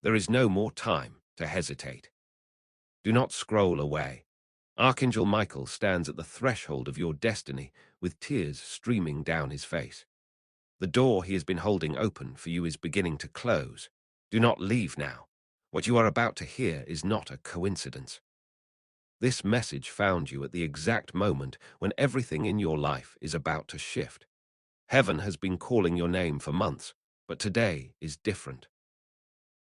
There is no more time to hesitate. Do not scroll away. Archangel Michael stands at the threshold of your destiny with tears streaming down his face. The door he has been holding open for you is beginning to close. Do not leave now. What you are about to hear is not a coincidence. This message found you at the exact moment when everything in your life is about to shift. Heaven has been calling your name for months, but today is different.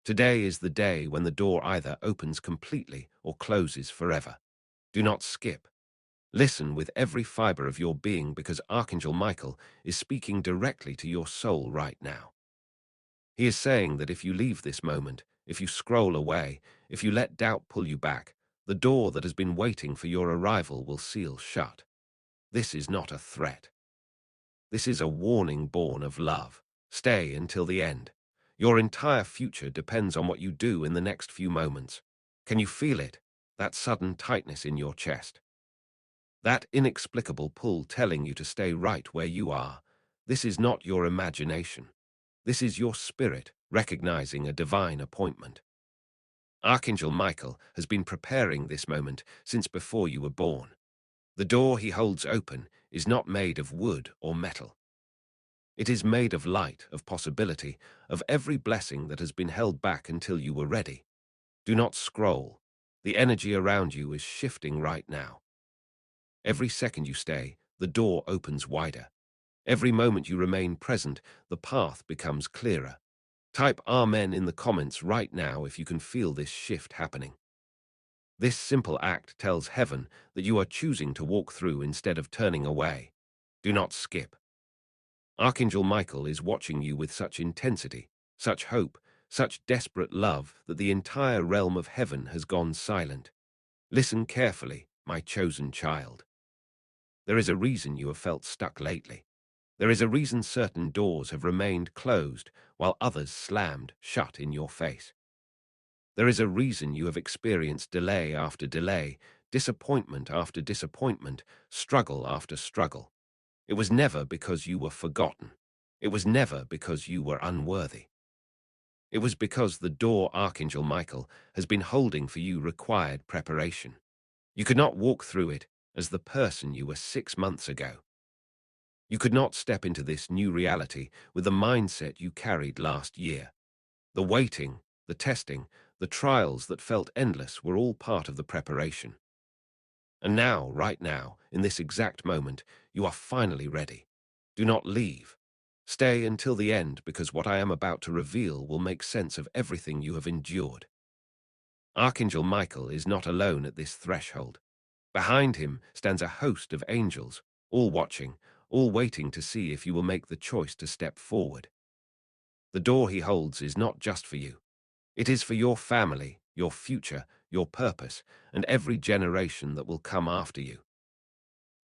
Today is the day when the door either opens completely or closes forever. Do not skip. Listen with every fiber of your being because Archangel Michael is speaking directly to your soul right now. He is saying that if you leave this moment, if you scroll away, if you let doubt pull you back, the door that has been waiting for your arrival will seal shut. This is not a threat. This is a warning born of love. Stay until the end. Your entire future depends on what you do in the next few moments. Can you feel it? That sudden tightness in your chest. That inexplicable pull telling you to stay right where you are. This is not your imagination. This is your spirit recognizing a divine appointment. Archangel Michael has been preparing this moment since before you were born. The door he holds open is not made of wood or metal. It is made of light, of possibility, of every blessing that has been held back until you were ready. Do not scroll. The energy around you is shifting right now. Every second you stay, the door opens wider. Every moment you remain present, the path becomes clearer. Type Amen in the comments right now if you can feel this shift happening. This simple act tells heaven that you are choosing to walk through instead of turning away. Do not skip. Archangel Michael is watching you with such intensity, such hope, such desperate love that the entire realm of heaven has gone silent. Listen carefully, my chosen child. There is a reason you have felt stuck lately. There is a reason certain doors have remained closed while others slammed shut in your face. There is a reason you have experienced delay after delay, disappointment after disappointment, struggle after struggle. It was never because you were forgotten. It was never because you were unworthy. It was because the door Archangel Michael has been holding for you required preparation. You could not walk through it as the person you were 6 months ago. You could not step into this new reality with the mindset you carried last year. The waiting, the testing, the trials that felt endless were all part of the preparation. And now, right now, in this exact moment, you are finally ready. Do not leave. Stay until the end because what I am about to reveal will make sense of everything you have endured. Archangel Michael is not alone at this threshold. Behind him stands a host of angels, all watching, all waiting to see if you will make the choice to step forward. The door he holds is not just for you. It is for your family, your future, your purpose, and every generation that will come after you.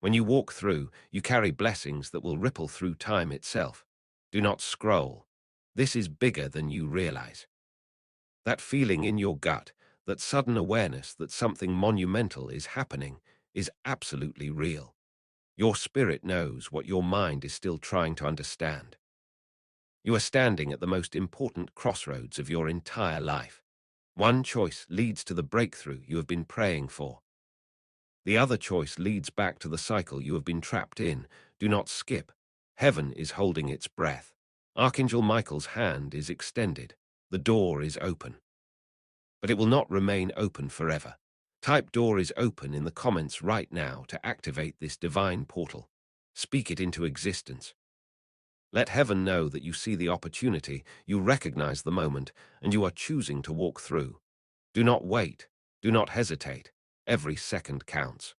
When you walk through, you carry blessings that will ripple through time itself. Do not scroll. This is bigger than you realize. That feeling in your gut, that sudden awareness that something monumental is happening, is absolutely real. Your spirit knows what your mind is still trying to understand. You are standing at the most important crossroads of your entire life. One choice leads to the breakthrough you have been praying for. The other choice leads back to the cycle you have been trapped in. Do not skip. Heaven is holding its breath. Archangel Michael's hand is extended. The door is open. But it will not remain open forever. Type door is open in the comments right now to activate this divine portal. Speak it into existence. Let heaven know that you see the opportunity, you recognize the moment, and you are choosing to walk through. Do not wait. Do not hesitate. Every second counts.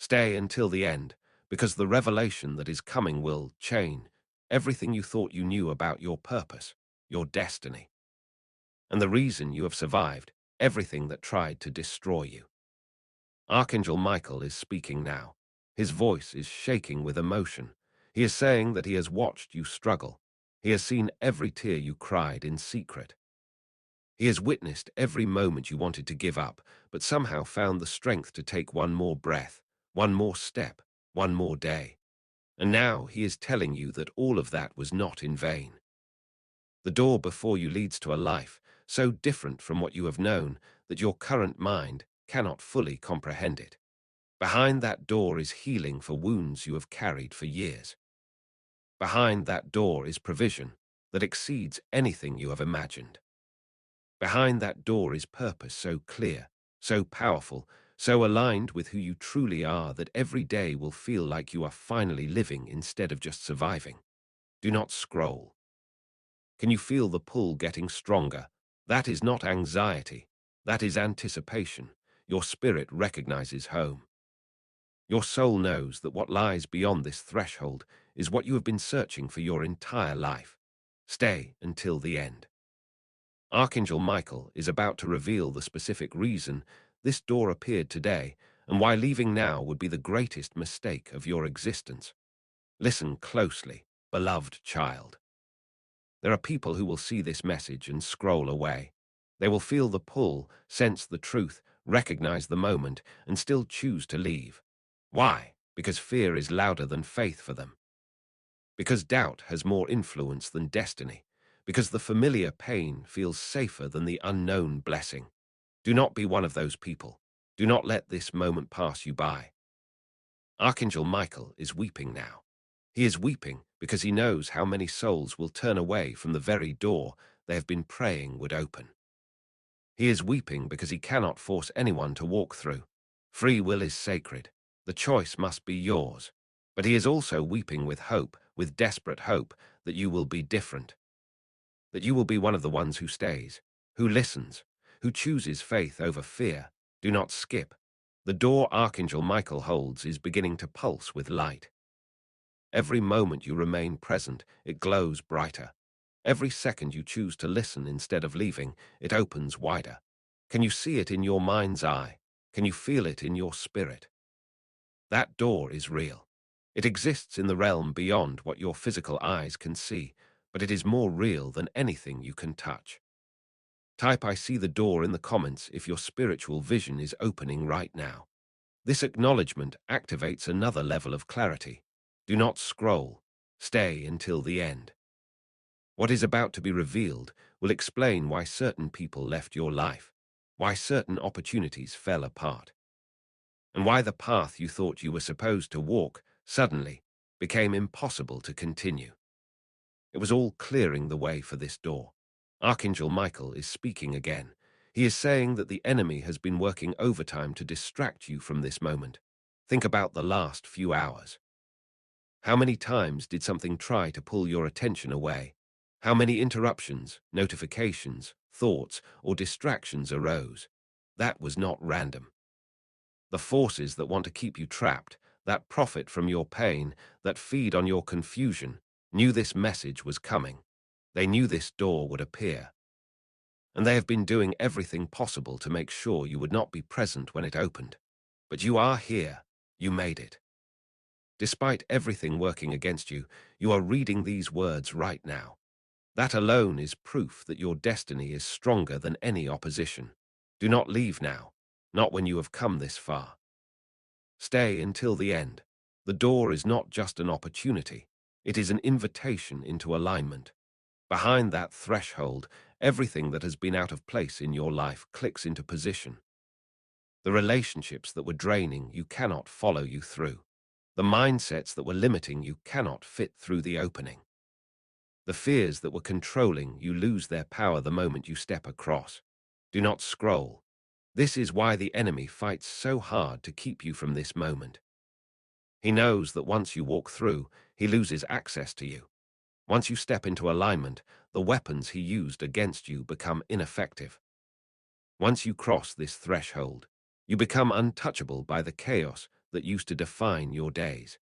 Stay until the end, because the revelation that is coming will change everything you thought you knew about your purpose, your destiny, and the reason you have survived, everything that tried to destroy you. Archangel Michael is speaking now. His voice is shaking with emotion. He is saying that he has watched you struggle. He has seen every tear you cried in secret. He has witnessed every moment you wanted to give up, but somehow found the strength to take one more breath, one more step, one more day. And now he is telling you that all of that was not in vain. The door before you leads to a life so different from what you have known that your current mind cannot fully comprehend it. Behind that door is healing for wounds you have carried for years. Behind that door is provision that exceeds anything you have imagined. Behind that door is purpose so clear, so powerful, so aligned with who you truly are that every day will feel like you are finally living instead of just surviving. Do not scroll. Can you feel the pull getting stronger? That is not anxiety. That is anticipation. Your spirit recognizes home. Your soul knows that what lies beyond this threshold is what you have been searching for your entire life. Stay until the end. Archangel Michael is about to reveal the specific reason this door appeared today and why leaving now would be the greatest mistake of your existence. Listen closely, beloved child. There are people who will see this message and scroll away. They will feel the pull, sense the truth, recognize the moment, and still choose to leave. Why? Because fear is louder than faith for them. Because doubt has more influence than destiny. Because the familiar pain feels safer than the unknown blessing. Do not be one of those people. Do not let this moment pass you by. Archangel Michael is weeping now. He is weeping because he knows how many souls will turn away from the very door they have been praying would open. He is weeping because he cannot force anyone to walk through. Free will is sacred. The choice must be yours. But he is also weeping with hope, with desperate hope, that you will be different. That you will be one of the ones who stays, who listens, who chooses faith over fear. Do not skip. The door Archangel Michael holds is beginning to pulse with light. Every moment you remain present, it glows brighter. Every second you choose to listen instead of leaving, it opens wider. Can you see it in your mind's eye? Can you feel it in your spirit? That door is real. It exists in the realm beyond what your physical eyes can see, but it is more real than anything you can touch. Type "I see the door" in the comments if your spiritual vision is opening right now. This acknowledgement activates another level of clarity. Do not scroll. Stay until the end. What is about to be revealed will explain why certain people left your life, why certain opportunities fell apart, and why the path you thought you were supposed to walk suddenly became impossible to continue. It was all clearing the way for this door. Archangel Michael is speaking again. He is saying that the enemy has been working overtime to distract you from this moment. Think about the last few hours. How many times did something try to pull your attention away? How many interruptions, notifications, thoughts, or distractions arose? That was not random. The forces that want to keep you trapped, that profit from your pain, that feed on your confusion, knew this message was coming. They knew this door would appear. And they have been doing everything possible to make sure you would not be present when it opened. But you are here. You made it. Despite everything working against you, you are reading these words right now. That alone is proof that your destiny is stronger than any opposition. Do not leave now, not when you have come this far. Stay until the end. The door is not just an opportunity. It is an invitation into alignment. Behind that threshold, everything that has been out of place in your life clicks into position. The relationships that were draining you cannot follow you through. The mindsets that were limiting you cannot fit through the opening. The fears that were controlling you lose their power the moment you step across. Do not scroll. This is why the enemy fights so hard to keep you from this moment. He knows that once you walk through, he loses access to you. Once you step into alignment, the weapons he used against you become ineffective. Once you cross this threshold, you become untouchable by the chaos that used to define your days.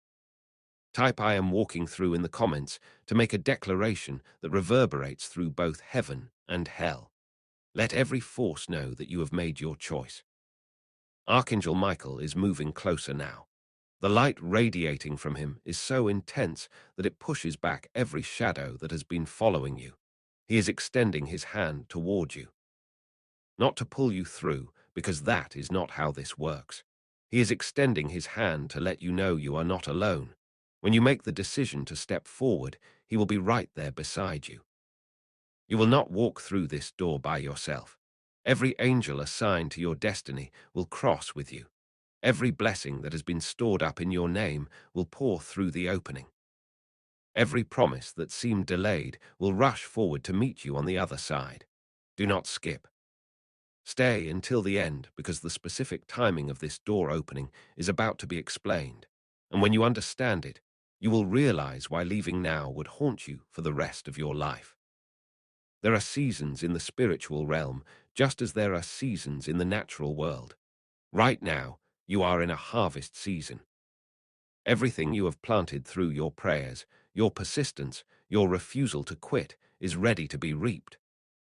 Type "I am walking through" in the comments to make a declaration that reverberates through both heaven and hell. Let every force know that you have made your choice. Archangel Michael is moving closer now. The light radiating from him is so intense that it pushes back every shadow that has been following you. He is extending his hand toward you. Not to pull you through, because that is not how this works. He is extending his hand to let you know you are not alone. When you make the decision to step forward, he will be right there beside you. You will not walk through this door by yourself. Every angel assigned to your destiny will cross with you. Every blessing that has been stored up in your name will pour through the opening. Every promise that seemed delayed will rush forward to meet you on the other side. Do not skip. Stay until the end, because the specific timing of this door opening is about to be explained. And when you understand it, you will realize why leaving now would haunt you for the rest of your life. There are seasons in the spiritual realm, just as there are seasons in the natural world. Right now, you are in a harvest season. Everything you have planted through your prayers, your persistence, your refusal to quit, is ready to be reaped.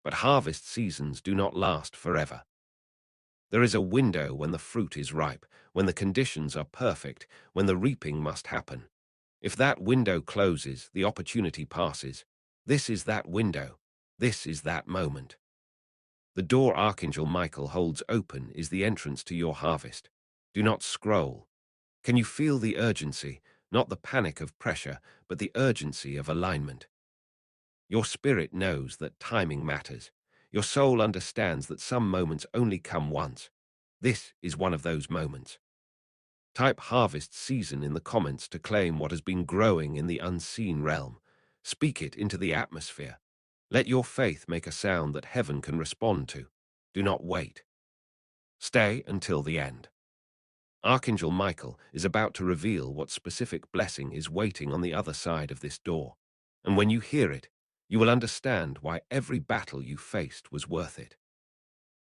But harvest seasons do not last forever. There is a window when the fruit is ripe, when the conditions are perfect, when the reaping must happen. If that window closes, the opportunity passes. This is that window. This is that moment. The door Archangel Michael holds open is the entrance to your harvest. Do not scroll. Can you feel the urgency, not the panic of pressure, but the urgency of alignment? Your spirit knows that timing matters. Your soul understands that some moments only come once. This is one of those moments. Type harvest season in the comments to claim what has been growing in the unseen realm. Speak it into the atmosphere. Let your faith make a sound that heaven can respond to. Do not wait. Stay until the end. Archangel Michael is about to reveal what specific blessing is waiting on the other side of this door. And when you hear it, you will understand why every battle you faced was worth it.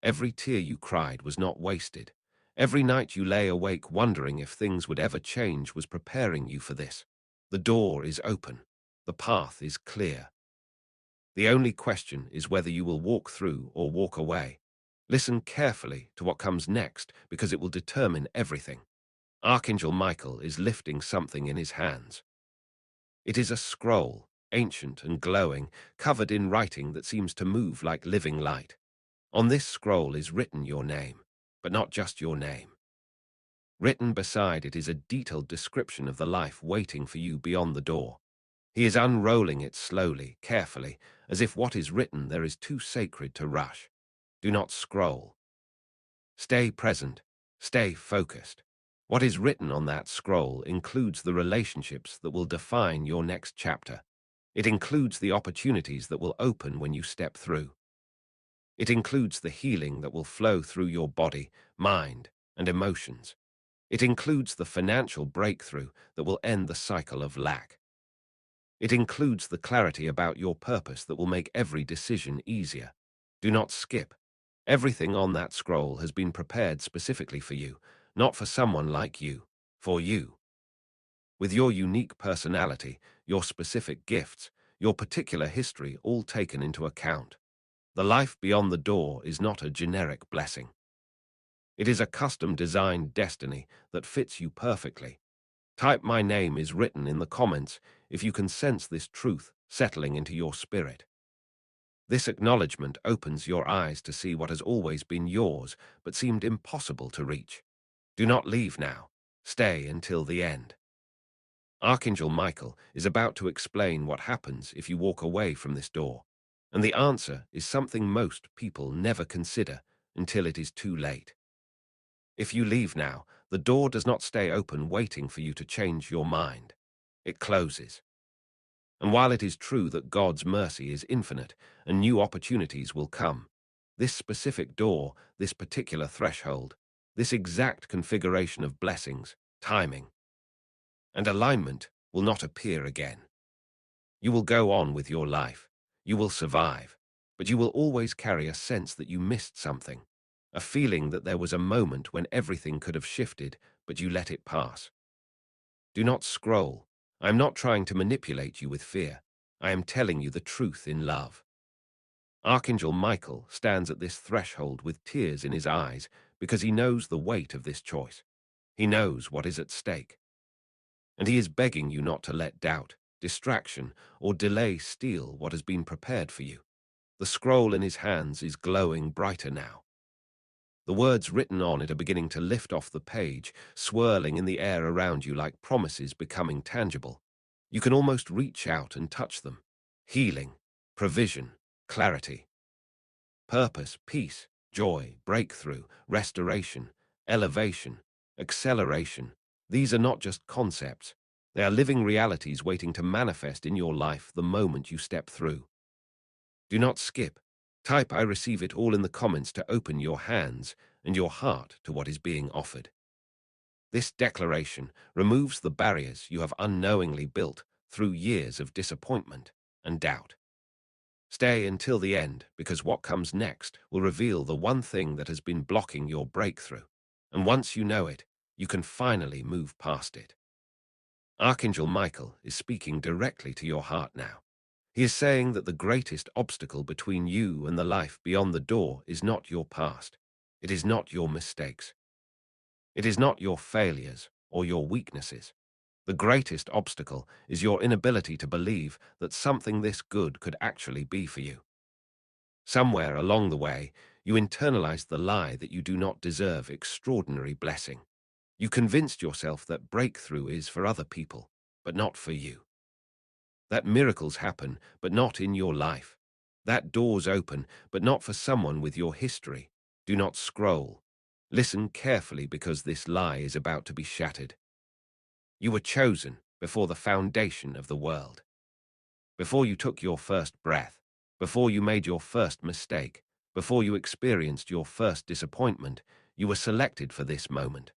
Every tear you cried was not wasted. Every night you lay awake wondering if things would ever change was preparing you for this. The door is open. The path is clear. The only question is whether you will walk through or walk away. Listen carefully to what comes next, because it will determine everything. Archangel Michael is lifting something in his hands. It is a scroll, ancient and glowing, covered in writing that seems to move like living light. On this scroll is written your name, but not just your name. Written beside it is a detailed description of the life waiting for you beyond the door. He is unrolling it slowly, carefully, as if what is written there is too sacred to rush. Do not scroll. Stay present. Stay focused. What is written on that scroll includes the relationships that will define your next chapter. It includes the opportunities that will open when you step through. It includes the healing that will flow through your body, mind, and emotions. It includes the financial breakthrough that will end the cycle of lack. It includes the clarity about your purpose that will make every decision easier. Do not skip. Everything on that scroll has been prepared specifically for you, not for someone like you, for you. With your unique personality, your specific gifts, your particular history all taken into account. The life beyond the door is not a generic blessing. It is a custom-designed destiny that fits you perfectly. Type "My name is written" in the comments if you can sense this truth settling into your spirit. This acknowledgement opens your eyes to see what has always been yours but seemed impossible to reach. Do not leave now. Stay until the end. Archangel Michael is about to explain what happens if you walk away from this door. And the answer is something most people never consider until it is too late. If you leave now, the door does not stay open waiting for you to change your mind. It closes. And while it is true that God's mercy is infinite and new opportunities will come, this specific door, this particular threshold, this exact configuration of blessings, timing, and alignment will not appear again. You will go on with your life. You will survive. But you will always carry a sense that you missed something, a feeling that there was a moment when everything could have shifted, but you let it pass. Do not scroll. I am not trying to manipulate you with fear. I am telling you the truth in love. Archangel Michael stands at this threshold with tears in his eyes because he knows the weight of this choice. He knows what is at stake. And he is begging you not to let doubt, distraction, or delay steal what has been prepared for you. The scroll in his hands is glowing brighter now. The words written on it are beginning to lift off the page, swirling in the air around you like promises becoming tangible. You can almost reach out and touch them. Healing, provision, clarity, purpose, peace, joy, breakthrough, restoration, elevation, acceleration. These are not just concepts. They are living realities waiting to manifest in your life the moment you step through. Do not skip. Type "I receive it all" in the comments to open your hands and your heart to what is being offered. This declaration removes the barriers you have unknowingly built through years of disappointment and doubt. Stay until the end, because what comes next will reveal the one thing that has been blocking your breakthrough. And once you know it, you can finally move past it. Archangel Michael is speaking directly to your heart now. He is saying that the greatest obstacle between you and the life beyond the door is not your past. It is not your mistakes. It is not your failures or your weaknesses. The greatest obstacle is your inability to believe that something this good could actually be for you. Somewhere along the way, you internalized the lie that you do not deserve extraordinary blessing. You convinced yourself that breakthrough is for other people, but not for you. That miracles happen, but not in your life. That doors open, but not for someone with your history. Do not scroll. Listen carefully, because this lie is about to be shattered. You were chosen before the foundation of the world. Before you took your first breath, before you made your first mistake, before you experienced your first disappointment, you were selected for this moment.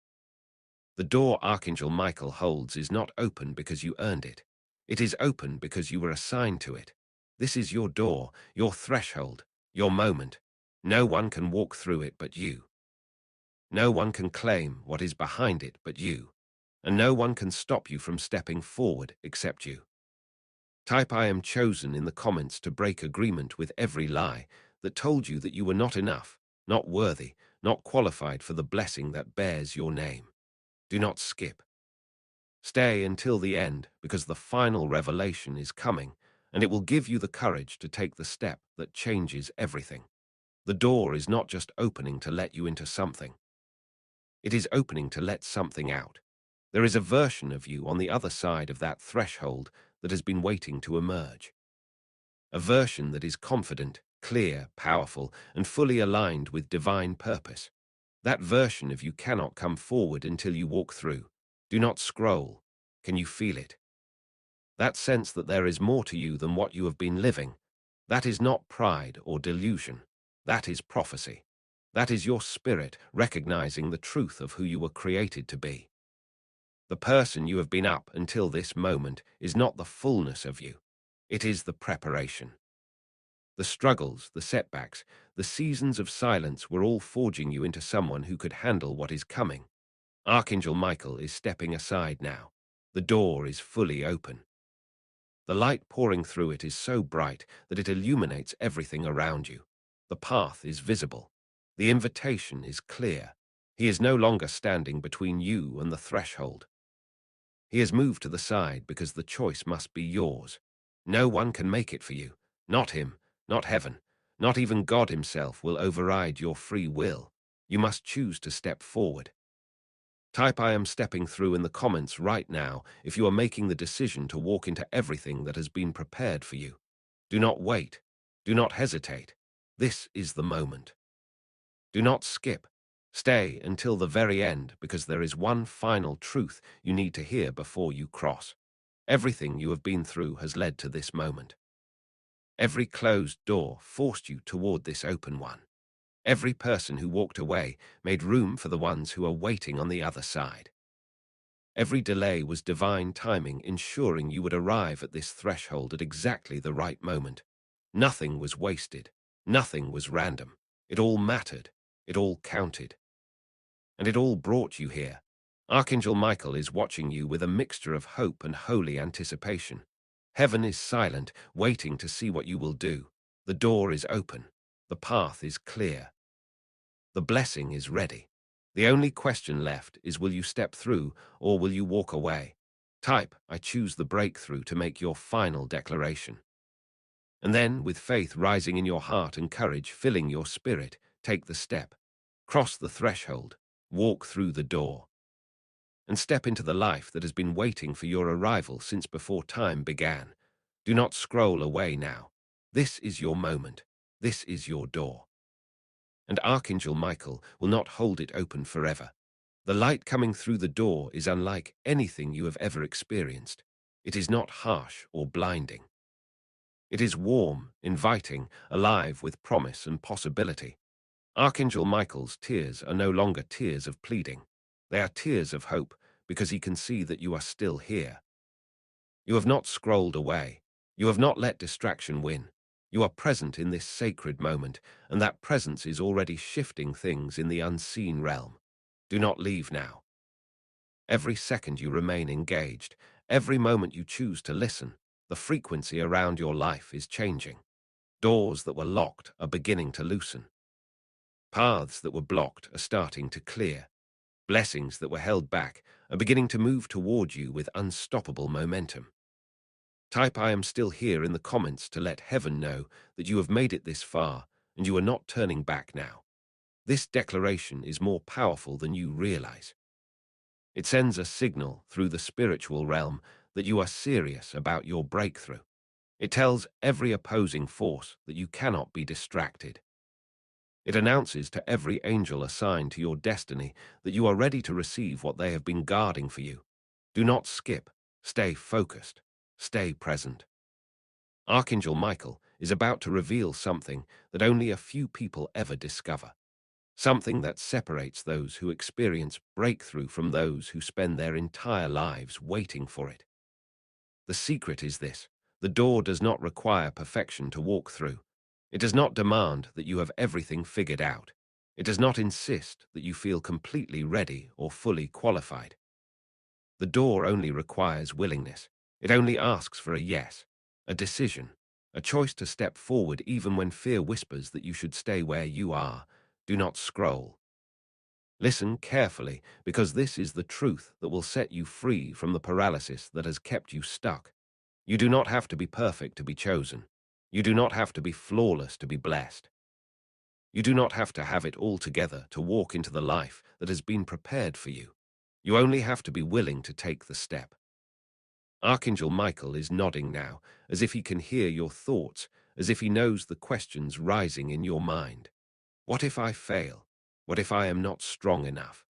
The door Archangel Michael holds is not open because you earned it. It is open because you were assigned to it. This is your door, your threshold, your moment. No one can walk through it but you. No one can claim what is behind it but you. And no one can stop you from stepping forward except you. Type "I am chosen" in the comments to break agreement with every lie that told you that you were not enough, not worthy, not qualified for the blessing that bears your name. Do not skip. Stay until the end, because the final revelation is coming, and it will give you the courage to take the step that changes everything. The door is not just opening to let you into something. It is opening to let something out. There is a version of you on the other side of that threshold that has been waiting to emerge. A version that is confident, clear, powerful, and fully aligned with divine purpose. That version of you cannot come forward until you walk through. Do not scroll. Can you feel it? That sense that there is more to you than what you have been living. That is not pride or delusion. That is prophecy. That is your spirit recognizing the truth of who you were created to be. The person you have been up until this moment is not the fullness of you. It is the preparation. The struggles, the setbacks, the seasons of silence were all forging you into someone who could handle what is coming. Archangel Michael is stepping aside now. The door is fully open. The light pouring through it is so bright that it illuminates everything around you. The path is visible. The invitation is clear. He is no longer standing between you and the threshold. He has moved to the side because the choice must be yours. No one can make it for you. Not him, not heaven, not even God himself will override your free will. You must choose to step forward. Type "I am stepping through" in the comments right now if you are making the decision to walk into everything that has been prepared for you. Do not wait. Do not hesitate. This is the moment. Do not skip. Stay until the very end, because there is one final truth you need to hear before you cross. Everything you have been through has led to this moment. Every closed door forced you toward this open one. Every person who walked away made room for the ones who are waiting on the other side. Every delay was divine timing, ensuring you would arrive at this threshold at exactly the right moment. Nothing was wasted. Nothing was random. It all mattered. It all counted. And it all brought you here. Archangel Michael is watching you with a mixture of hope and holy anticipation. Heaven is silent, waiting to see what you will do. The door is open. The path is clear. The blessing is ready. The only question left is, will you step through or will you walk away? Type "I choose the breakthrough" to make your final declaration. And then, with faith rising in your heart and courage filling your spirit, take the step. Cross the threshold. Walk through the door. And step into the life that has been waiting for your arrival since before time began. Do not scroll away now. This is your moment. This is your door. And Archangel Michael will not hold it open forever. The light coming through the door is unlike anything you have ever experienced. It is not harsh or blinding. It is warm, inviting, alive with promise and possibility. Archangel Michael's tears are no longer tears of pleading. They are tears of hope because he can see that you are still here. You have not scrolled away. You have not let distraction win. You are present in this sacred moment, and that presence is already shifting things in the unseen realm. Do not leave now. Every second you remain engaged, every moment you choose to listen, the frequency around your life is changing. Doors that were locked are beginning to loosen. Paths that were blocked are starting to clear. Blessings that were held back are beginning to move toward you with unstoppable momentum. Type "I am still here" in the comments to let heaven know that you have made it this far and you are not turning back now. This declaration is more powerful than you realize. It sends a signal through the spiritual realm that you are serious about your breakthrough. It tells every opposing force that you cannot be distracted. It announces to every angel assigned to your destiny that you are ready to receive what they have been guarding for you. Do not skip. Stay focused. Stay present. Archangel Michael is about to reveal something that only a few people ever discover. Something that separates those who experience breakthrough from those who spend their entire lives waiting for it. The secret is this: the door does not require perfection to walk through. It does not demand that you have everything figured out. It does not insist that you feel completely ready or fully qualified. The door only requires willingness. It only asks for a yes, a decision, a choice to step forward even when fear whispers that you should stay where you are. Do not scroll. Listen carefully, because this is the truth that will set you free from the paralysis that has kept you stuck. You do not have to be perfect to be chosen. You do not have to be flawless to be blessed. You do not have to have it all together to walk into the life that has been prepared for you. You only have to be willing to take the step. Archangel Michael is nodding now, as if he can hear your thoughts, as if he knows the questions rising in your mind. What if I fail? What if I am not strong enough?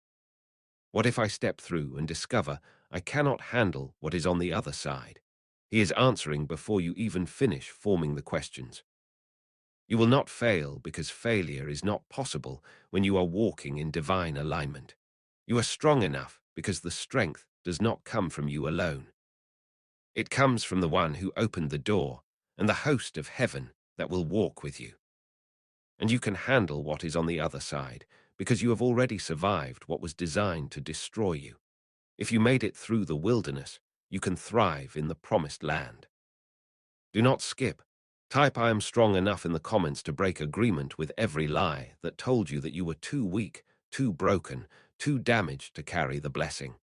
What if I step through and discover I cannot handle what is on the other side? He is answering before you even finish forming the questions. You will not fail because failure is not possible when you are walking in divine alignment. You are strong enough because the strength does not come from you alone. It comes from the one who opened the door and the host of heaven that will walk with you. And you can handle what is on the other side because you have already survived what was designed to destroy you. If you made it through the wilderness, you can thrive in the promised land. Do not skip. Type "I am strong enough" in the comments to break agreement with every lie that told you that you were too weak, too broken, too damaged to carry the blessing.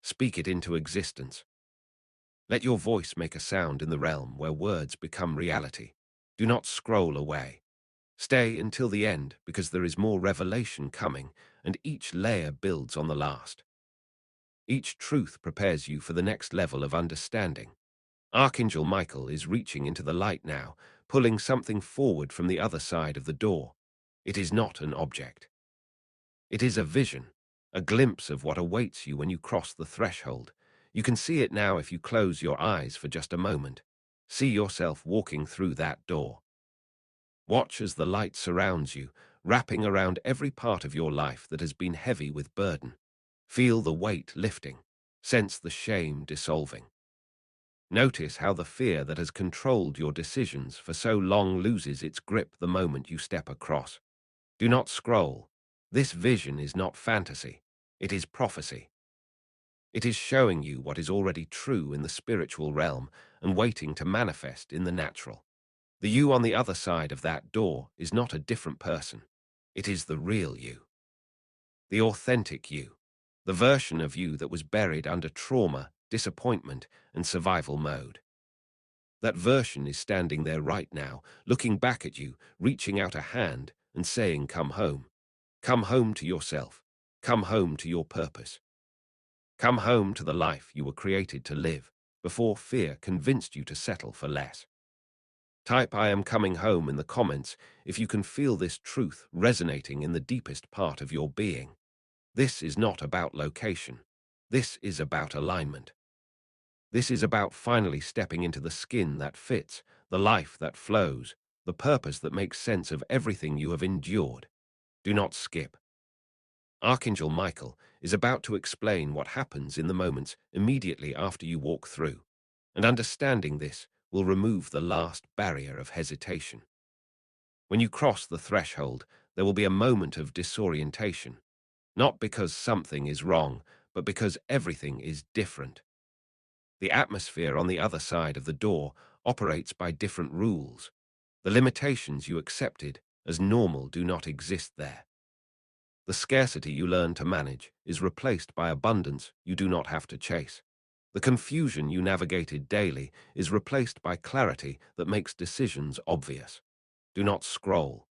Speak it into existence. Let your voice make a sound in the realm where words become reality. Do not scroll away. Stay until the end, because there is more revelation coming, and each layer builds on the last. Each truth prepares you for the next level of understanding. Archangel Michael is reaching into the light now, pulling something forward from the other side of the door. It is not an object. It is a vision, a glimpse of what awaits you when you cross the threshold. You can see it now if you close your eyes for just a moment. See yourself walking through that door. Watch as the light surrounds you, wrapping around every part of your life that has been heavy with burden. Feel the weight lifting. Sense the shame dissolving. Notice how the fear that has controlled your decisions for so long loses its grip the moment you step across. Do not scroll. This vision is not fantasy. It is prophecy. It is showing you what is already true in the spiritual realm and waiting to manifest in the natural. The you on the other side of that door is not a different person. It is the real you. The authentic you. The version of you that was buried under trauma, disappointment, and survival mode. That version is standing there right now, looking back at you, reaching out a hand and saying, "Come home. Come home to yourself. Come home to your purpose. Come home to the life you were created to live before fear convinced you to settle for less." Type "I am coming home" in the comments if you can feel this truth resonating in the deepest part of your being. This is not about location. This is about alignment. This is about finally stepping into the skin that fits, the life that flows, the purpose that makes sense of everything you have endured. Do not skip. Archangel Michael is about to explain what happens in the moments immediately after you walk through, and understanding this will remove the last barrier of hesitation. When you cross the threshold, there will be a moment of disorientation, not because something is wrong, but because everything is different. The atmosphere on the other side of the door operates by different rules. The limitations you accepted as normal do not exist there. The scarcity you learn to manage is replaced by abundance you do not have to chase. The confusion you navigated daily is replaced by clarity that makes decisions obvious. Do not scroll.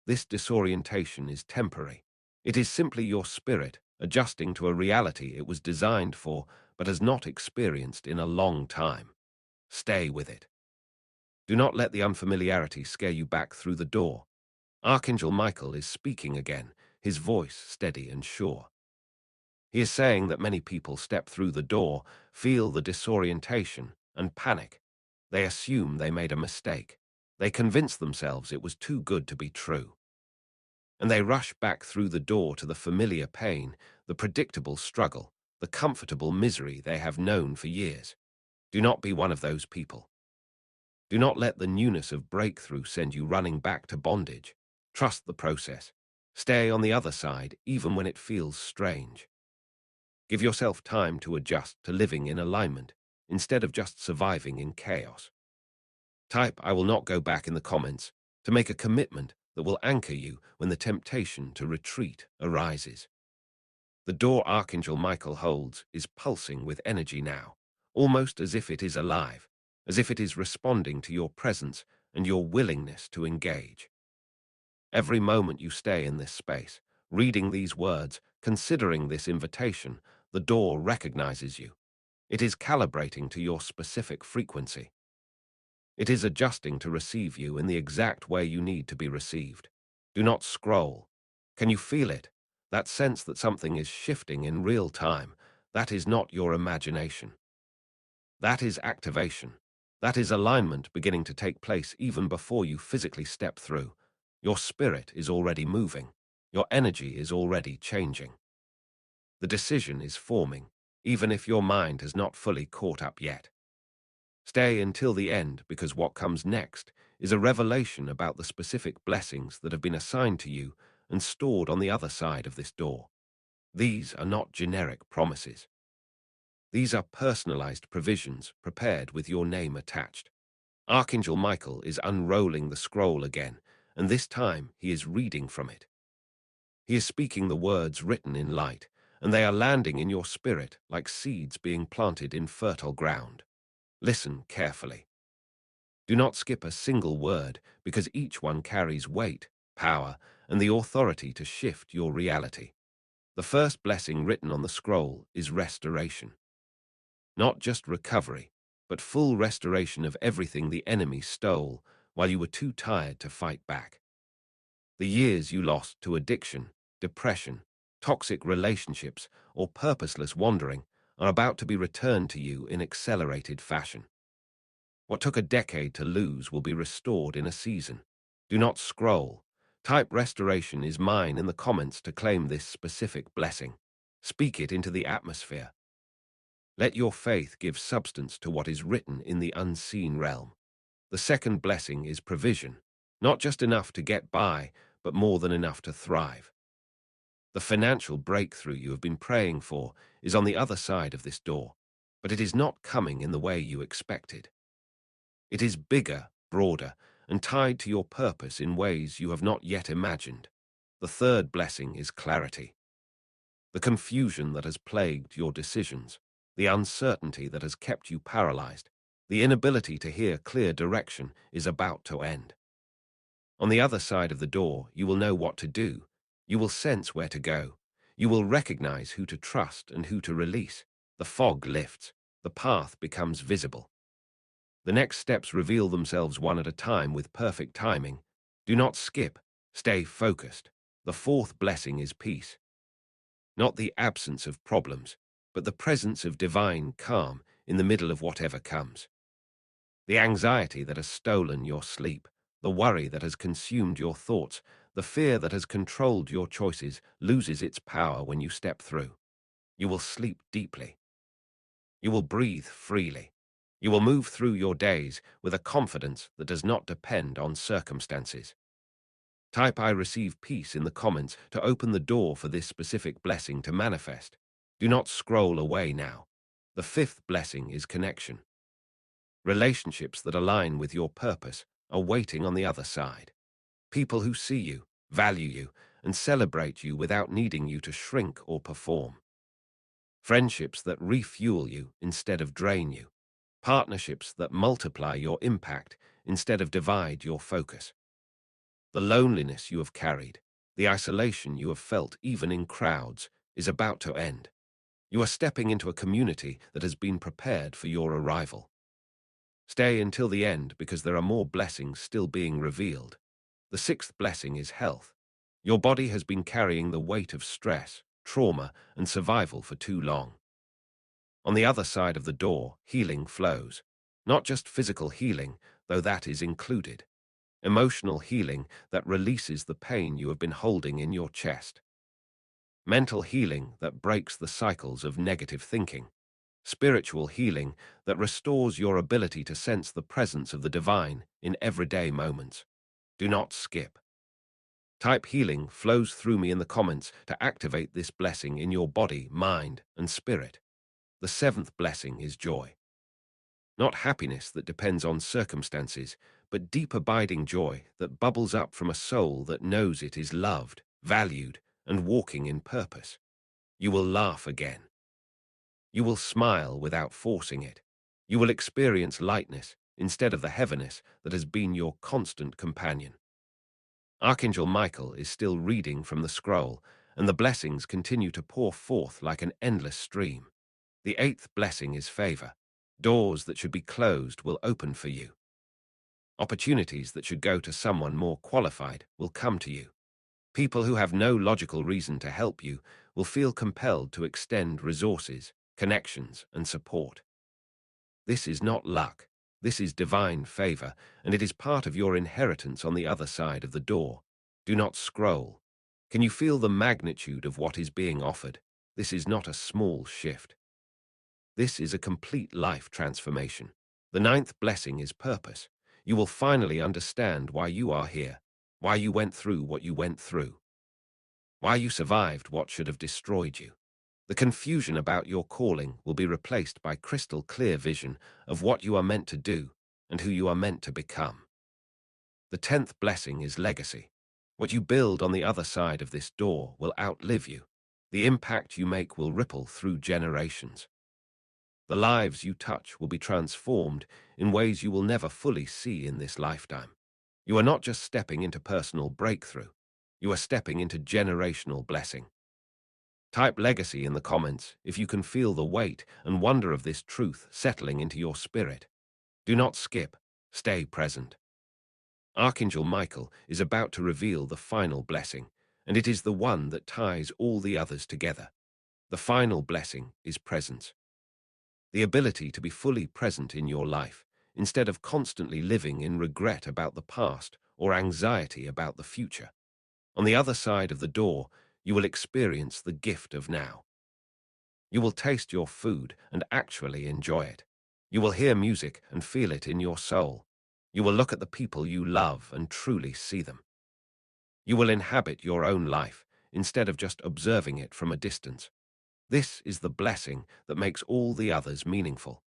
This disorientation is temporary. It is simply your spirit adjusting to a reality it was designed for but has not experienced in a long time. Stay with it. Do not let the unfamiliarity scare you back through the door. Archangel Michael is speaking again, his voice steady and sure. He is saying that many people step through the door, feel the disorientation, and panic. They assume they made a mistake. They convince themselves it was too good to be true. And they rush back through the door to the familiar pain, the predictable struggle, the comfortable misery they have known for years. Do not be one of those people. Do not let the newness of breakthrough send you running back to bondage. Trust the process. Stay on the other side even when it feels strange. Give yourself time to adjust to living in alignment instead of just surviving in chaos. Type "I will not go back" in the comments to make a commitment that will anchor you when the temptation to retreat arises. The door Archangel Michael holds is pulsing with energy now, almost as if it is alive, as if it is responding to your presence and your willingness to engage. Every moment you stay in this space, reading these words, considering this invitation, the door recognizes you. It is calibrating to your specific frequency. It is adjusting to receive you in the exact way you need to be received. Do not scroll. Can you feel it? That sense that something is shifting in real time. That is not your imagination. That is activation. That is alignment beginning to take place even before you physically step through. Your spirit is already moving. Your energy is already changing. The decision is forming, even if your mind has not fully caught up yet. Stay until the end because what comes next is a revelation about the specific blessings that have been assigned to you and stored on the other side of this door. These are not generic promises. These are personalized provisions prepared with your name attached. Archangel Michael is unrolling the scroll again, and this time he is reading from it. He is speaking the words written in light, and they are landing in your spirit like seeds being planted in fertile ground. Listen carefully. Do not skip a single word because each one carries weight, power, and the authority to shift your reality. The first blessing written on the scroll is restoration. Not just recovery, but full restoration of everything the enemy stole while you were too tired to fight back. The years you lost to addiction, depression, toxic relationships, or purposeless wandering are about to be returned to you in accelerated fashion. What took a decade to lose will be restored in a season. Do not scroll. Type "restoration is mine" in the comments to claim this specific blessing. Speak it into the atmosphere. Let your faith give substance to what is written in the unseen realm. The second blessing is provision, not just enough to get by, but more than enough to thrive. The financial breakthrough you have been praying for is on the other side of this door, but it is not coming in the way you expected. It is bigger, broader, and tied to your purpose in ways you have not yet imagined. The third blessing is clarity. The confusion that has plagued your decisions, the uncertainty that has kept you paralyzed, the inability to hear clear direction is about to end. On the other side of the door, you will know what to do. You will sense where to go. You will recognize who to trust and who to release. The fog lifts. The path becomes visible. The next steps reveal themselves one at a time with perfect timing. Do not skip. Stay focused. The fourth blessing is peace. Not the absence of problems, but the presence of divine calm in the middle of whatever comes. The anxiety that has stolen your sleep, the worry that has consumed your thoughts, the fear that has controlled your choices loses its power when you step through. You will sleep deeply. You will breathe freely. You will move through your days with a confidence that does not depend on circumstances. Type "I receive peace" in the comments to open the door for this specific blessing to manifest. Do not scroll away now. The fifth blessing is connection. Relationships that align with your purpose are waiting on the other side. People who see you, value you, and celebrate you without needing you to shrink or perform. Friendships that refuel you instead of drain you. Partnerships that multiply your impact instead of divide your focus. The loneliness you have carried, the isolation you have felt even in crowds, is about to end. You are stepping into a community that has been prepared for your arrival. Stay until the end because there are more blessings still being revealed. The sixth blessing is health. Your body has been carrying the weight of stress, trauma, and survival for too long. On the other side of the door, healing flows. Not just physical healing, though that is included. Emotional healing that releases the pain you have been holding in your chest. Mental healing that breaks the cycles of negative thinking. Spiritual healing that restores your ability to sense the presence of the divine in everyday moments. Do not skip. Type "healing flows through me" in the comments to activate this blessing in your body, mind, and spirit. The seventh blessing is joy. Not happiness that depends on circumstances, but deep abiding joy that bubbles up from a soul that knows it is loved, valued, and walking in purpose. You will laugh again. You will smile without forcing it. You will experience lightness instead of the heaviness that has been your constant companion. Archangel Michael is still reading from the scroll, and the blessings continue to pour forth like an endless stream. The eighth blessing is favor. Doors that should be closed will open for you. Opportunities that should go to someone more qualified will come to you. People who have no logical reason to help you will feel compelled to extend resources, connections, and support. This is not luck. This is divine favor, and it is part of your inheritance on the other side of the door. Do not scroll. Can you feel the magnitude of what is being offered? This is not a small shift. This is a complete life transformation. The ninth blessing is purpose. You will finally understand why you are here, why you went through what you went through, why you survived what should have destroyed you. The confusion about your calling will be replaced by crystal clear vision of what you are meant to do and who you are meant to become. The 10th blessing is legacy. What you build on the other side of this door will outlive you. The impact you make will ripple through generations. The lives you touch will be transformed in ways you will never fully see in this lifetime. You are not just stepping into personal breakthrough. You are stepping into generational blessing. Type legacy in the comments if you can feel the weight and wonder of this truth settling into your spirit. Do not skip. Stay present. Archangel Michael is about to reveal the final blessing, and it is the one that ties all the others together. The final blessing is presence. The ability to be fully present in your life, instead of constantly living in regret about the past or anxiety about the future. On the other side of the door, you will experience the gift of now. You will taste your food and actually enjoy it. You will hear music and feel it in your soul. You will look at the people you love and truly see them. You will inhabit your own life instead of just observing it from a distance. This is the blessing that makes all the others meaningful.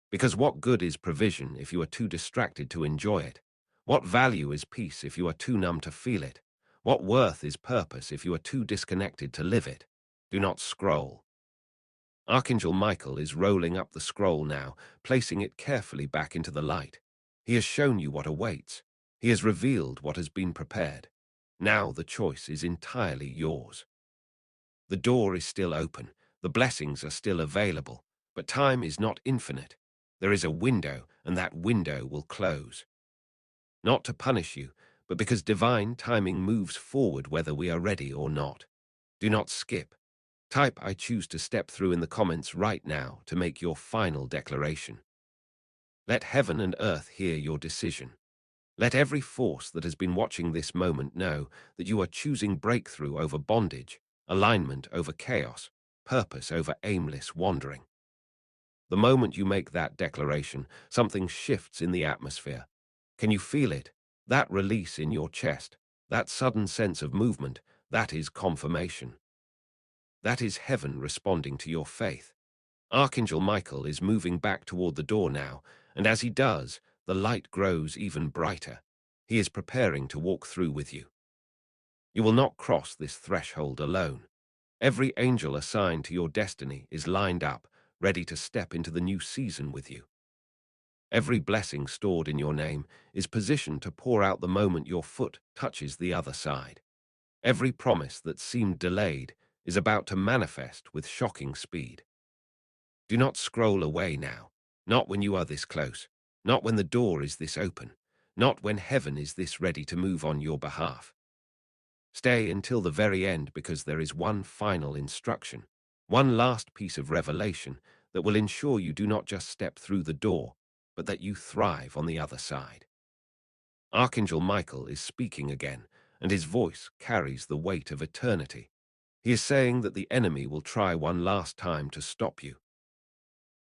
Because what good is provision if you are too distracted to enjoy it? What value is peace if you are too numb to feel it? What worth is purpose if you are too disconnected to live it? Do not scroll. Archangel Michael is rolling up the scroll now, placing it carefully back into the light. He has shown you what awaits. He has revealed what has been prepared. Now the choice is entirely yours. The door is still open. The blessings are still available. But time is not infinite. There is a window, and that window will close. Not to punish you, but because divine timing moves forward whether we are ready or not. Do not skip. Type "I choose to step through" in the comments right now to make your final declaration. Let heaven and earth hear your decision. Let every force that has been watching this moment know that you are choosing breakthrough over bondage, alignment over chaos, purpose over aimless wandering. The moment you make that declaration, something shifts in the atmosphere. Can you feel it? That release in your chest, that sudden sense of movement, that is confirmation. That is heaven responding to your faith. Archangel Michael is moving back toward the door now, and as he does, the light grows even brighter. He is preparing to walk through with you. You will not cross this threshold alone. Every angel assigned to your destiny is lined up, ready to step into the new season with you. Every blessing stored in your name is positioned to pour out the moment your foot touches the other side. Every promise that seemed delayed is about to manifest with shocking speed. Do not scroll away now, not when you are this close, not when the door is this open, not when heaven is this ready to move on your behalf. Stay until the very end, because there is one final instruction, one last piece of revelation that will ensure you do not just step through the door, but that you thrive on the other side. Archangel Michael is speaking again, and his voice carries the weight of eternity. He is saying that the enemy will try one last time to stop you.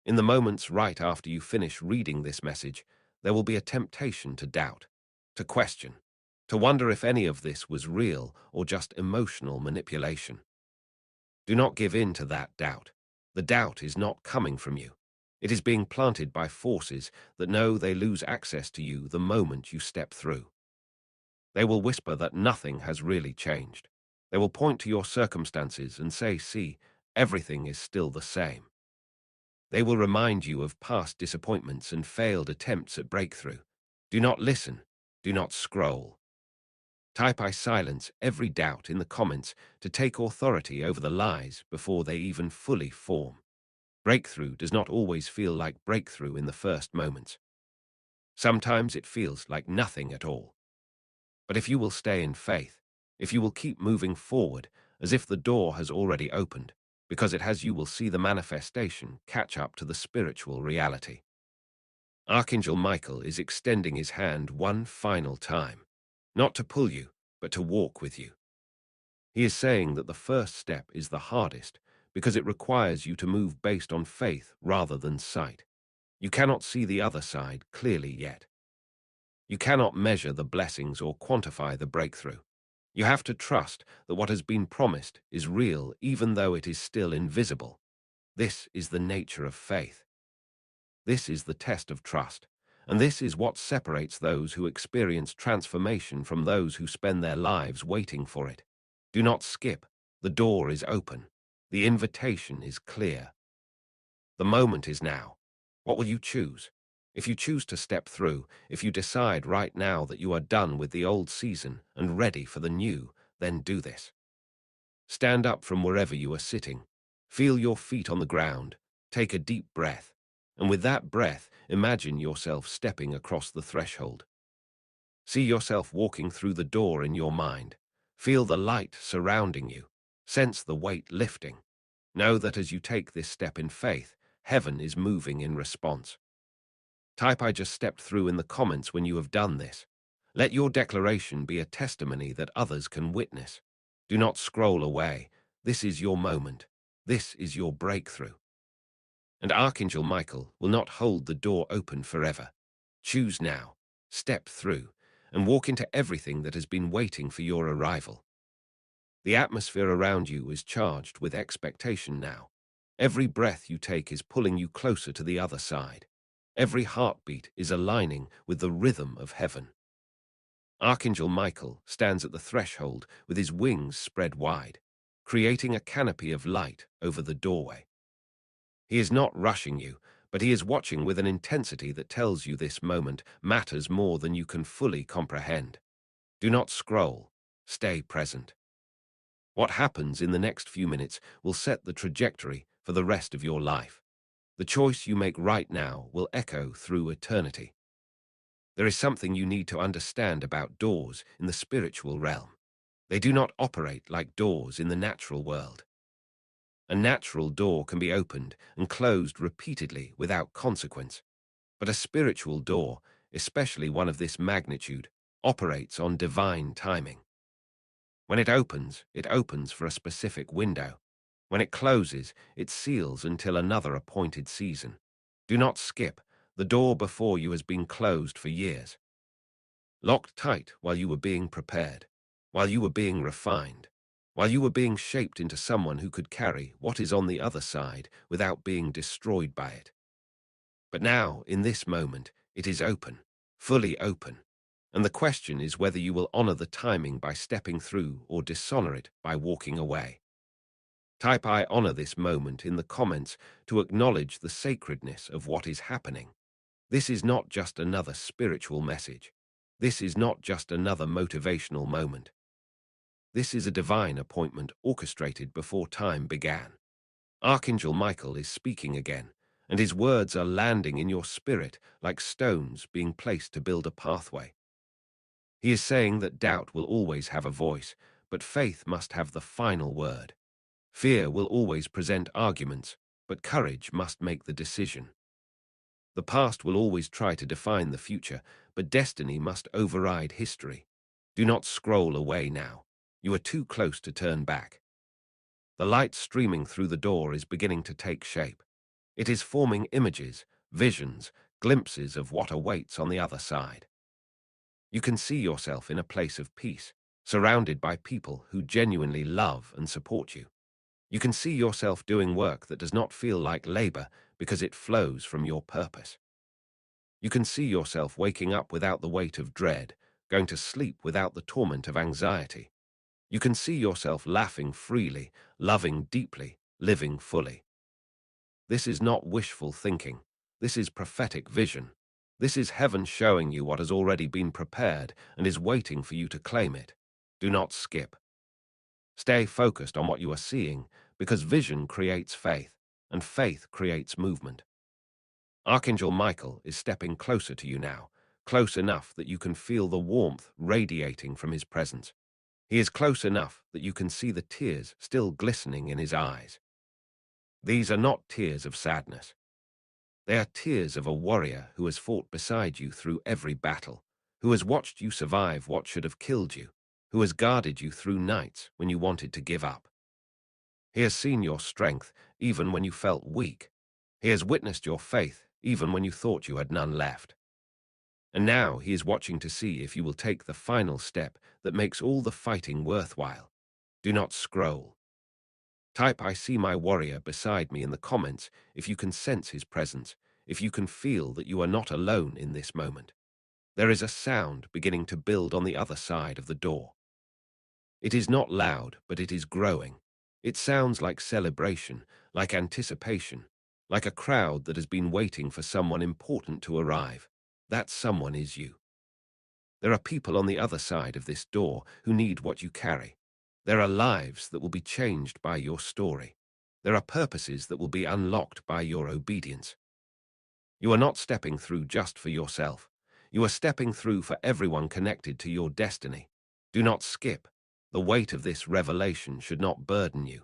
In the moments right after you finish reading this message, there will be a temptation to doubt, to question, to wonder if any of this was real or just emotional manipulation. Do not give in to that doubt. The doubt is not coming from you. It is being planted by forces that know they lose access to you the moment you step through. They will whisper that nothing has really changed. They will point to your circumstances and say, "See, everything is still the same." They will remind you of past disappointments and failed attempts at breakthrough. Do not listen. Do not scroll. Type "I silence" every doubt in the comments to take authority over the lies before they even fully form. Breakthrough does not always feel like breakthrough in the first moments. Sometimes it feels like nothing at all. But if you will stay in faith, if you will keep moving forward as if the door has already opened, because it has, you will see the manifestation catch up to the spiritual reality. Archangel Michael is extending his hand one final time, not to pull you, but to walk with you. He is saying that the first step is the hardest because it requires you to move based on faith rather than sight. You cannot see the other side clearly yet. You cannot measure the blessings or quantify the breakthrough. You have to trust that what has been promised is real even though it is still invisible. This is the nature of faith. This is the test of trust, and this is what separates those who experience transformation from those who spend their lives waiting for it. Do not skip. The door is open. The invitation is clear. The moment is now. What will you choose? If you choose to step through, if you decide right now that you are done with the old season and ready for the new, then do this. Stand up from wherever you are sitting. Feel your feet on the ground. Take a deep breath. And with that breath, imagine yourself stepping across the threshold. See yourself walking through the door in your mind. Feel the light surrounding you. Sense the weight lifting. Know that as you take this step in faith, heaven is moving in response. Type "I just stepped through" in the comments when you have done this. Let your declaration be a testimony that others can witness. Do not scroll away. This is your moment. This is your breakthrough. And Archangel Michael will not hold the door open forever. Choose now, step through, and walk into everything that has been waiting for your arrival. The atmosphere around you is charged with expectation now. Every breath you take is pulling you closer to the other side. Every heartbeat is aligning with the rhythm of heaven. Archangel Michael stands at the threshold with his wings spread wide, creating a canopy of light over the doorway. He is not rushing you, but he is watching with an intensity that tells you this moment matters more than you can fully comprehend. Do not scroll. Stay present. What happens in the next few minutes will set the trajectory for the rest of your life. The choice you make right now will echo through eternity. There is something you need to understand about doors in the spiritual realm. They do not operate like doors in the natural world. A natural door can be opened and closed repeatedly without consequence, but a spiritual door, especially one of this magnitude, operates on divine timing. When it opens for a specific window. When it closes, it seals until another appointed season. Do not skip. The door before you has been closed for years. Locked tight while you were being prepared, while you were being refined, while you were being shaped into someone who could carry what is on the other side without being destroyed by it. But now, in this moment, it is open, fully open, and the question is whether you will honor the timing by stepping through or dishonor it by walking away. Type "I honor this moment" in the comments to acknowledge the sacredness of what is happening. This is not just another spiritual message. This is not just another motivational moment. This is a divine appointment orchestrated before time began. Archangel Michael is speaking again, and his words are landing in your spirit like stones being placed to build a pathway. He is saying that doubt will always have a voice, but faith must have the final word. Fear will always present arguments, but courage must make the decision. The past will always try to define the future, but destiny must override history. Do not scroll away now. You are too close to turn back. The light streaming through the door is beginning to take shape. It is forming images, visions, glimpses of what awaits on the other side. You can see yourself in a place of peace, surrounded by people who genuinely love and support you. You can see yourself doing work that does not feel like labor because it flows from your purpose. You can see yourself waking up without the weight of dread, going to sleep without the torment of anxiety. You can see yourself laughing freely, loving deeply, living fully. This is not wishful thinking. This is prophetic vision. This is heaven showing you what has already been prepared and is waiting for you to claim it. Do not skip. Stay focused on what you are seeing, because vision creates faith, and faith creates movement. Archangel Michael is stepping closer to you now, close enough that you can feel the warmth radiating from his presence. He is close enough that you can see the tears still glistening in his eyes. These are not tears of sadness. They are tears of a warrior who has fought beside you through every battle, who has watched you survive what should have killed you, who has guarded you through nights when you wanted to give up. He has seen your strength even when you felt weak. He has witnessed your faith even when you thought you had none left. And now he is watching to see if you will take the final step that makes all the fighting worthwhile. Do not scroll. Type "I see my warrior" beside me in the comments if you can sense his presence, if you can feel that you are not alone in this moment. There is a sound beginning to build on the other side of the door. It is not loud, but it is growing. It sounds like celebration, like anticipation, like a crowd that has been waiting for someone important to arrive. That someone is you. There are people on the other side of this door who need what you carry. There are lives that will be changed by your story. There are purposes that will be unlocked by your obedience. You are not stepping through just for yourself. You are stepping through for everyone connected to your destiny. Do not skip. The weight of this revelation should not burden you.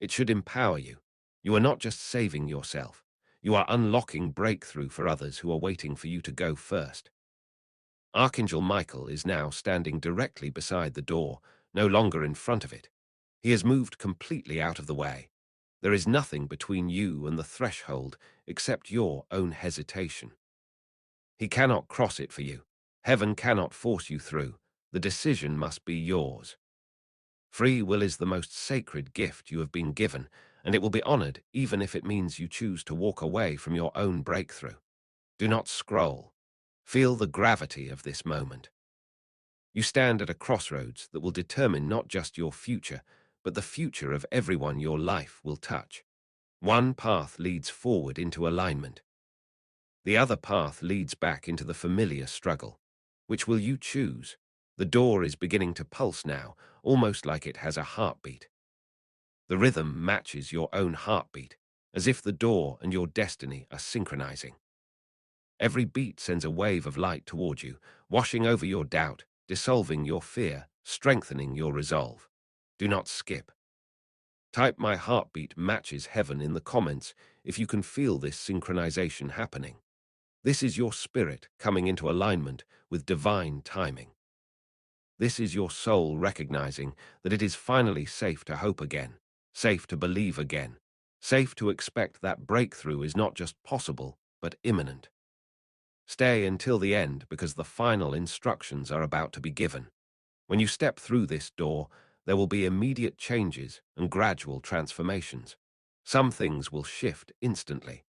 It should empower you. You are not just saving yourself. You are unlocking breakthrough for others who are waiting for you to go first. Archangel Michael is now standing directly beside the door, no longer in front of it. He has moved completely out of the way. There is nothing between you and the threshold except your own hesitation. He cannot cross it for you. Heaven cannot force you through. The decision must be yours. Free will is the most sacred gift you have been given, and it will be honored even if it means you choose to walk away from your own breakthrough. Do not scroll. Feel the gravity of this moment. You stand at a crossroads that will determine not just your future, but the future of everyone your life will touch. One path leads forward into alignment. The other path leads back into the familiar struggle. Which will you choose? The door is beginning to pulse now, almost like it has a heartbeat. The rhythm matches your own heartbeat. as if the door and your destiny are synchronizing. Every beat sends a wave of light toward you, washing over your doubt, dissolving your fear, strengthening your resolve. Do not skip. Type "My heartbeat matches heaven" in the comments if you can feel this synchronization happening. This is your spirit coming into alignment with divine timing. This is your soul recognizing that it is finally safe to hope again, safe to believe again, safe to expect that breakthrough is not just possible, but imminent. Stay until the end because the final instructions are about to be given. When you step through this door, there will be immediate changes and gradual transformations. Some things will shift instantly.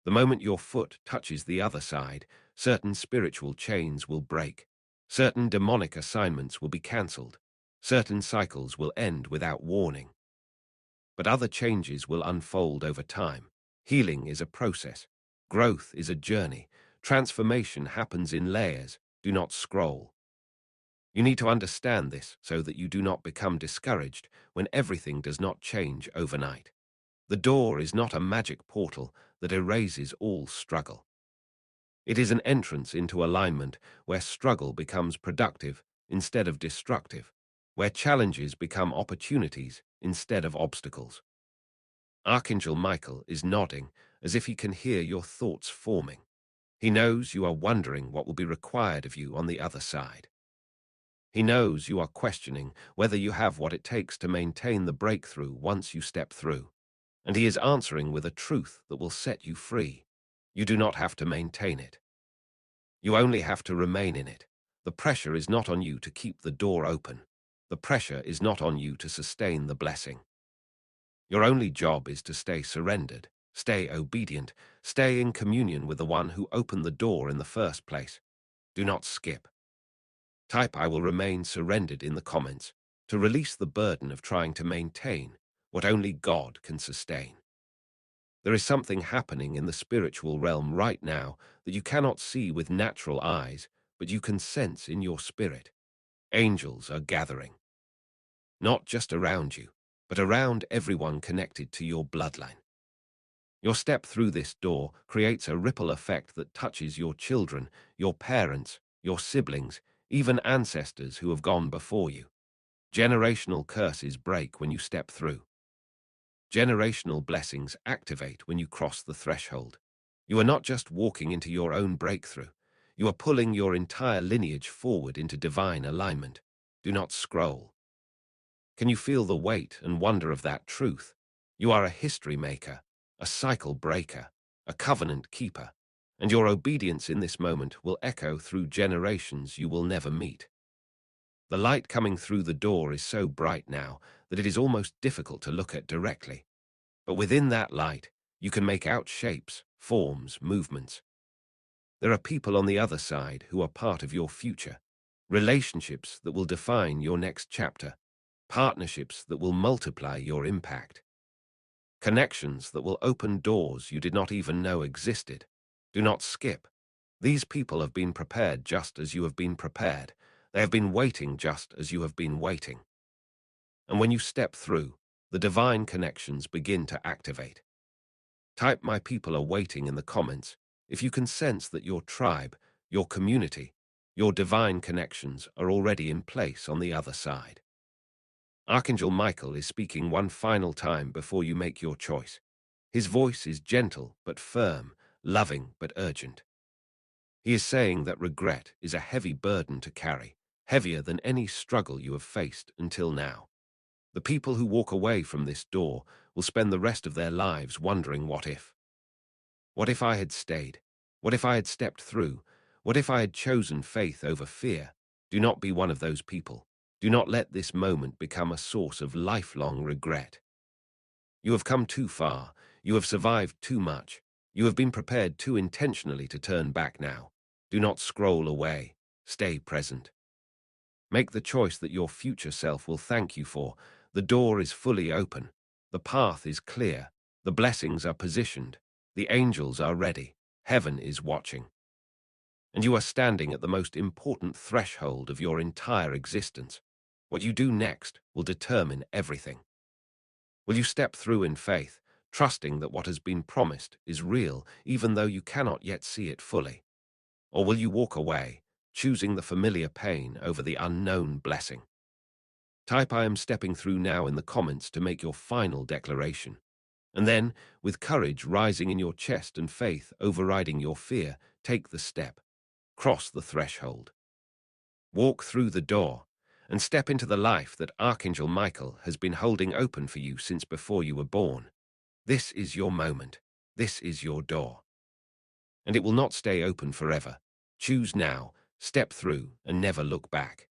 The moment your foot touches the other side, certain spiritual chains will break. Certain demonic assignments will be cancelled. Certain cycles will end without warning. But other changes will unfold over time. Healing is a process. Growth is a journey. Transformation happens in layers. Do not scroll. You need to understand this so that you do not become discouraged when everything does not change overnight. The door is not a magic portal that erases all struggle. It is an entrance into alignment where struggle becomes productive instead of destructive, where challenges become opportunities instead of obstacles. Archangel Michael is nodding as if he can hear your thoughts forming. He knows you are wondering what will be required of you on the other side. He knows you are questioning whether you have what it takes to maintain the breakthrough once you step through. And he is answering with a truth that will set you free. You do not have to maintain it. You only have to remain in it. The pressure is not on you to keep the door open. The pressure is not on you to sustain the blessing. Your only job is to stay surrendered, stay obedient, stay in communion with the one who opened the door in the first place. Do not skip. Type "I will remain surrendered" in the comments to release the burden of trying to maintain what only God can sustain. There is something happening in the spiritual realm right now that you cannot see with natural eyes, but you can sense in your spirit. Angels are gathering. Not just around you, but around everyone connected to your bloodline. Your step through this door creates a ripple effect that touches your children, your parents, your siblings, even ancestors who have gone before you. Generational curses break when you step through. Generational blessings activate when you cross the threshold. You are not just walking into your own breakthrough. You are pulling your entire lineage forward into divine alignment. Do not scroll. Can you feel the weight and wonder of that truth? You are a history maker, a cycle breaker, a covenant keeper, and your obedience in this moment will echo through generations you will never meet. The light coming through the door is so bright now that it is almost difficult to look at directly. But within that light, you can make out shapes, forms, movements. There are people on the other side who are part of your future, relationships that will define your next chapter, partnerships that will multiply your impact, connections that will open doors you did not even know existed. Do not skip. These people have been prepared just as you have been prepared. They have been waiting just as you have been waiting. And when you step through, the divine connections begin to activate. Type "My people are waiting" in the comments if you can sense that your tribe, your community, your divine connections are already in place on the other side. Archangel Michael is speaking one final time before you make your choice. His voice is gentle but firm, loving but urgent. He is saying that regret is a heavy burden to carry, heavier than any struggle you have faced until now. The people who walk away from this door will spend the rest of their lives wondering what if. What if I had stayed? What if I had stepped through? What if I had chosen faith over fear? Do not be one of those people. Do not let this moment become a source of lifelong regret. You have come too far. You have survived too much. You have been prepared too intentionally to turn back now. Do not scroll away. Stay present. Make the choice that your future self will thank you for. The door is fully open. The path is clear. The blessings are positioned. The angels are ready. Heaven is watching. And you are standing at the most important threshold of your entire existence. What you do next will determine everything. Will you step through in faith, trusting that what has been promised is real even though you cannot yet see it fully? Or will you walk away, choosing the familiar pain over the unknown blessing? Type "I am stepping through" now in the comments to make your final declaration. And then, with courage rising in your chest and faith overriding your fear, take the step, cross the threshold, walk through the door, and step into the life that Archangel Michael has been holding open for you since before you were born. This is your moment. This is your door. And it will not stay open forever. Choose now, step through, and never look back.